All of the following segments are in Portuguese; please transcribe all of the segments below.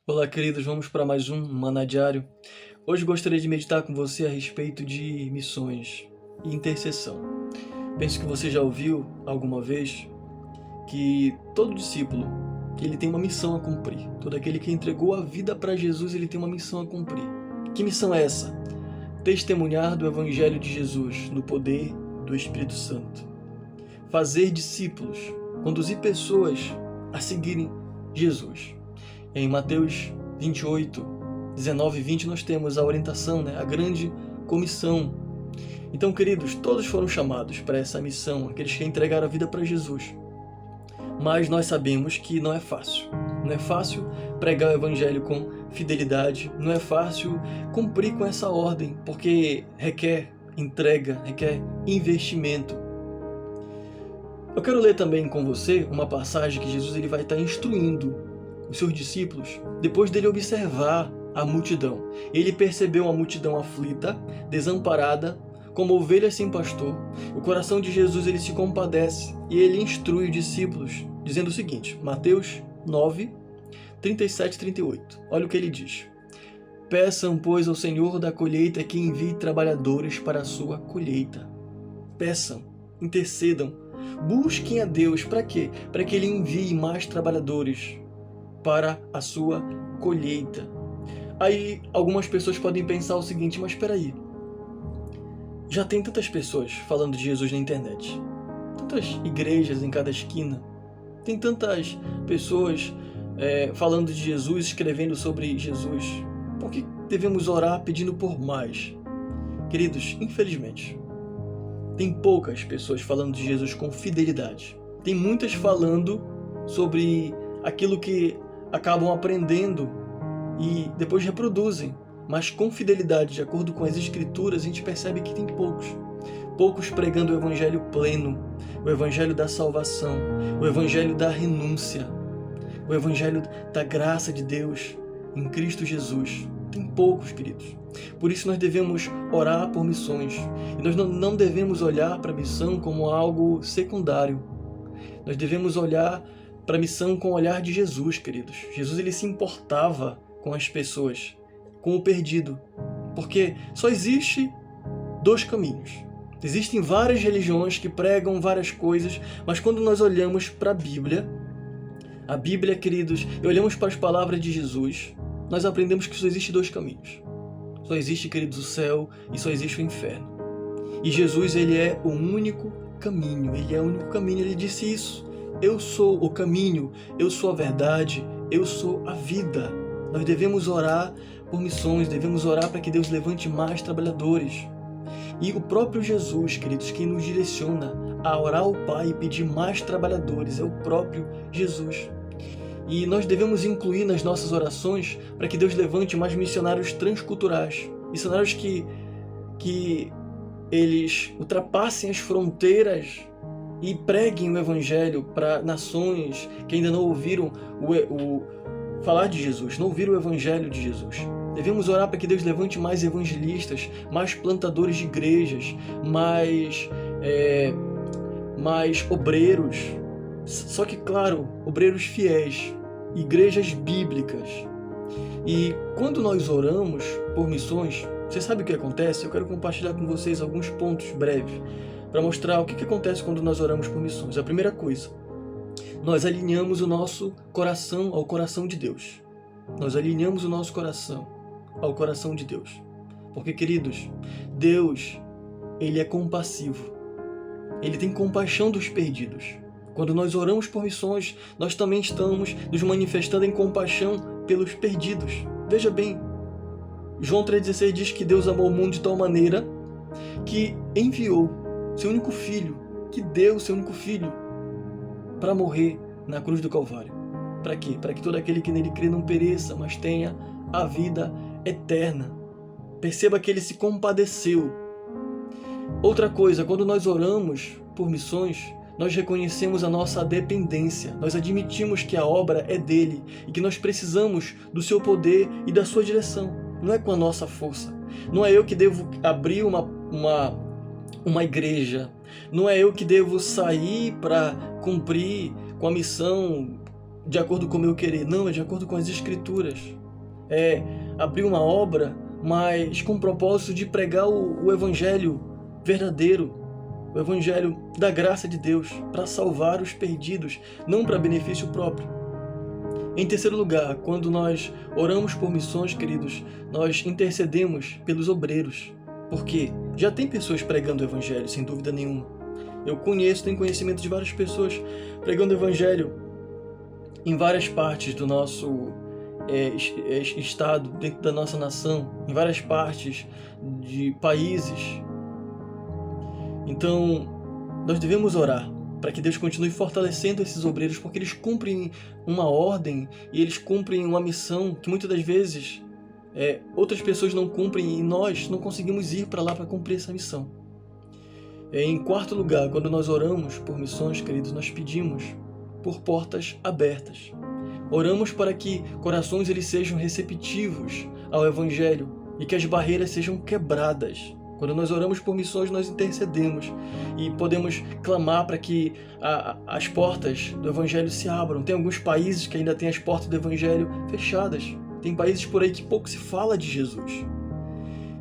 Olá, queridos, vamos para mais um Maná Diário. Hoje gostaria de meditar com você a respeito de missões e intercessão. Penso que você já ouviu alguma vez que todo discípulo ele tem uma missão a cumprir. Todo aquele que entregou a vida para Jesus, ele tem uma missão a cumprir. Que missão é essa? Testemunhar do Evangelho de Jesus no poder do Espírito Santo. Fazer discípulos, conduzir pessoas a seguirem Jesus. Em Mateus 28, 19 e 20 nós temos a orientação, a grande comissão. Então, queridos, todos foram chamados para essa missão, aqueles que entregaram a vida para Jesus. Mas nós sabemos que não é fácil. Não é fácil pregar o Evangelho com fidelidade, não é fácil cumprir com essa ordem, porque requer entrega, requer investimento. Eu quero ler também com você uma passagem que Jesus vai estar instruindo os seus discípulos, depois dele observar a multidão. Ele percebeu a multidão aflita, desamparada, como ovelhas sem pastor. O coração de Jesus ele se compadece e ele instrui os discípulos, dizendo o seguinte, Mateus 9, 37 e 38. Olha o que ele diz. Peçam, pois, ao Senhor da colheita que envie trabalhadores para a sua colheita. Peçam, intercedam, busquem a Deus. Para quê? Para que ele envie mais trabalhadores para a sua colheita. Aí algumas pessoas podem pensar o seguinte, mas espera aí, já tem tantas pessoas falando de Jesus na internet, tantas igrejas em cada esquina, tem tantas pessoas falando de Jesus, escrevendo sobre Jesus, por que devemos orar pedindo por mais? Queridos, infelizmente, tem poucas pessoas falando de Jesus com fidelidade, tem muitas falando sobre aquilo que acabam aprendendo e depois reproduzem, mas com fidelidade, de acordo com as escrituras, a gente percebe que tem poucos pregando o evangelho pleno, o evangelho da salvação, o evangelho da renúncia, o evangelho da graça de Deus em Cristo Jesus. Tem poucos, queridos. Por isso nós devemos orar por missões e nós não devemos olhar para a missão como algo secundário. Nós devemos olhar para a missão com o olhar de Jesus, queridos. Jesus ele se importava com as pessoas, com o perdido, porque só existe dois caminhos. Existem várias religiões que pregam várias coisas, mas quando nós olhamos para a Bíblia, queridos, e olhamos para as palavras de Jesus, nós aprendemos que só existe dois caminhos. Só existe, queridos, o céu e só existe o inferno. E Jesus, ele é o único caminho, ele é o único caminho, ele disse isso. Eu sou o caminho, eu sou a verdade, eu sou a vida. Nós devemos orar por missões, devemos orar para que Deus levante mais trabalhadores. E o próprio Jesus, queridos, quem nos direciona a orar ao Pai e pedir mais trabalhadores, é o próprio Jesus. E nós devemos incluir nas nossas orações para que Deus levante mais missionários transculturais, missionários que eles ultrapassem as fronteiras e preguem o Evangelho para nações que ainda não ouviram falar de Jesus, não ouviram o Evangelho de Jesus. Devemos orar para que Deus levante mais evangelistas, mais plantadores de igrejas, mais obreiros. Só que, claro, obreiros fiéis, igrejas bíblicas. E quando nós oramos por missões, você sabe o que acontece? Eu quero compartilhar com vocês alguns pontos breves para mostrar o que acontece quando nós oramos por missões. A primeira coisa, nós alinhamos o nosso coração ao coração de Deus. Nós alinhamos o nosso coração ao coração de Deus. Porque, queridos, Deus, ele é compassivo. Ele tem compaixão dos perdidos. Quando nós oramos por missões, nós também estamos nos manifestando em compaixão pelos perdidos. Veja bem, João 3,16 diz que Deus amou o mundo de tal maneira que enviou seu único filho, que deu seu único filho para morrer na cruz do Calvário. Para quê? Para que todo aquele que nele crê não pereça, mas tenha a vida eterna. Perceba que ele se compadeceu. Outra coisa, quando nós oramos por missões, nós reconhecemos a nossa dependência. Nós admitimos que a obra é dele e que nós precisamos do seu poder e da sua direção. Não é com a nossa força. Não é eu que devo abrir uma igreja. Não é eu que devo sair para cumprir com a missão de acordo com o meu querer, não, é de acordo com as Escrituras. É abrir uma obra, mas com o propósito de pregar o Evangelho verdadeiro, o Evangelho da graça de Deus, para salvar os perdidos, não para benefício próprio. Em terceiro lugar, quando nós oramos por missões, queridos, nós intercedemos pelos obreiros, porque já tem pessoas pregando o Evangelho, sem dúvida nenhuma. Eu tenho conhecimento de várias pessoas pregando o Evangelho em várias partes do nosso estado, dentro da nossa nação, em várias partes de países. Então, nós devemos orar para que Deus continue fortalecendo esses obreiros, porque eles cumprem uma ordem e eles cumprem uma missão que muitas das vezes outras pessoas não cumprem e nós não conseguimos ir para lá para cumprir essa missão. Em quarto lugar, quando nós oramos por missões, queridos, nós pedimos por portas abertas. Oramos para que corações eles sejam receptivos ao Evangelho e que as barreiras sejam quebradas. Quando nós oramos por missões, nós intercedemos e podemos clamar para que as portas do Evangelho se abram. Tem alguns países que ainda têm as portas do Evangelho fechadas. Tem países por aí que pouco se fala de Jesus.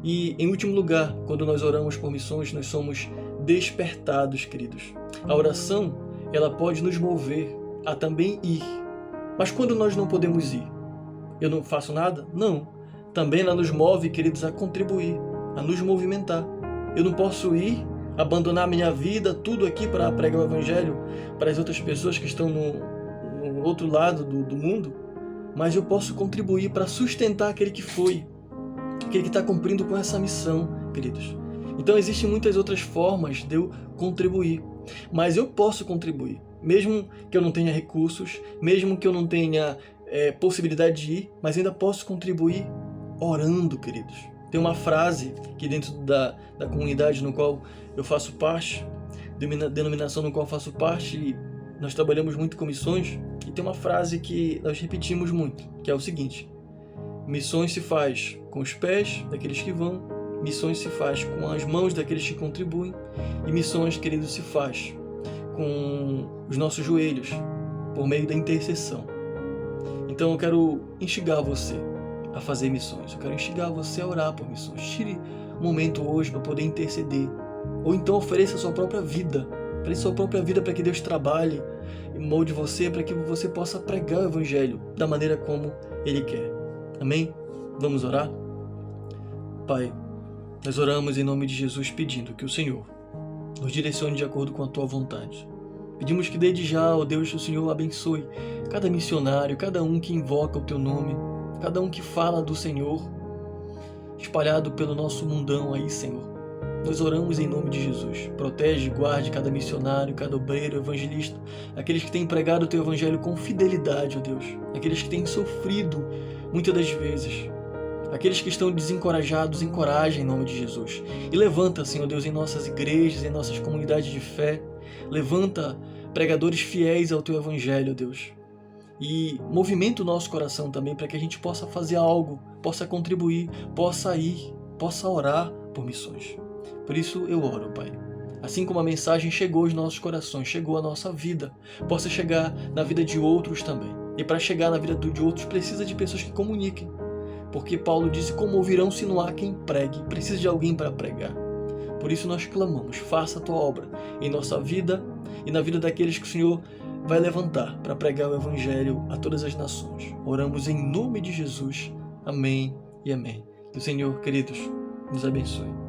E, em último lugar, quando nós oramos por missões, nós somos despertados, queridos. A oração, ela pode nos mover a também ir. Mas quando nós não podemos ir, eu não faço nada? Não. Também ela nos move, queridos, a contribuir, a nos movimentar. Eu não posso ir, abandonar minha vida, tudo aqui para pregar o Evangelho para as outras pessoas que estão no outro lado do mundo, mas eu posso contribuir para sustentar aquele que foi, aquele que está cumprindo com essa missão, queridos. Então existem muitas outras formas de eu contribuir, mas eu posso contribuir, mesmo que eu não tenha recursos, mesmo que eu não tenha possibilidade de ir, mas ainda posso contribuir orando, queridos. Tem uma frase que dentro da comunidade no qual eu faço parte, denominação no qual eu faço parte, e nós trabalhamos muito com missões, e tem uma frase que nós repetimos muito, que é o seguinte: missões se faz com os pés daqueles que vão, missões se faz com as mãos daqueles que contribuem, e missões, queridos, se faz com os nossos joelhos, por meio da intercessão. Então eu quero instigar você a fazer missões, eu quero instigar você a orar por missões. Tire um momento hoje para poder interceder, ou então ofereça a sua própria vida, para que Deus trabalhe e molde você, para que você possa pregar o Evangelho da maneira como Ele quer. Amém? Vamos orar? Pai, nós oramos em nome de Jesus pedindo que o Senhor nos direcione de acordo com a Tua vontade. Pedimos que desde já, ó Deus, o Senhor abençoe cada missionário, cada um que invoca o Teu nome, cada um que fala do Senhor, espalhado pelo nosso mundão aí, Senhor. Nós oramos em nome de Jesus. Protege e guarde cada missionário, cada obreiro, evangelista, aqueles que têm pregado o Teu Evangelho com fidelidade, ó Deus, aqueles que têm sofrido muitas das vezes, aqueles que estão desencorajados, encoraja em nome de Jesus. E levanta, Senhor Deus, em nossas igrejas, em nossas comunidades de fé, levanta pregadores fiéis ao Teu Evangelho, ó Deus. E movimenta o nosso coração também para que a gente possa fazer algo, possa contribuir, possa ir, possa orar por missões. Por isso eu oro, Pai. Assim como a mensagem chegou aos nossos corações, chegou à nossa vida, possa chegar na vida de outros também. E para chegar na vida de outros precisa de pessoas que comuniquem. Porque Paulo disse: como ouvirão se não há quem pregue? Precisa de alguém para pregar. Por isso nós clamamos: faça a Tua obra em nossa vida e na vida daqueles que o Senhor vai levantar para pregar o Evangelho a todas as nações. Oramos em nome de Jesus. Amém e amém. Que o Senhor, queridos, nos abençoe.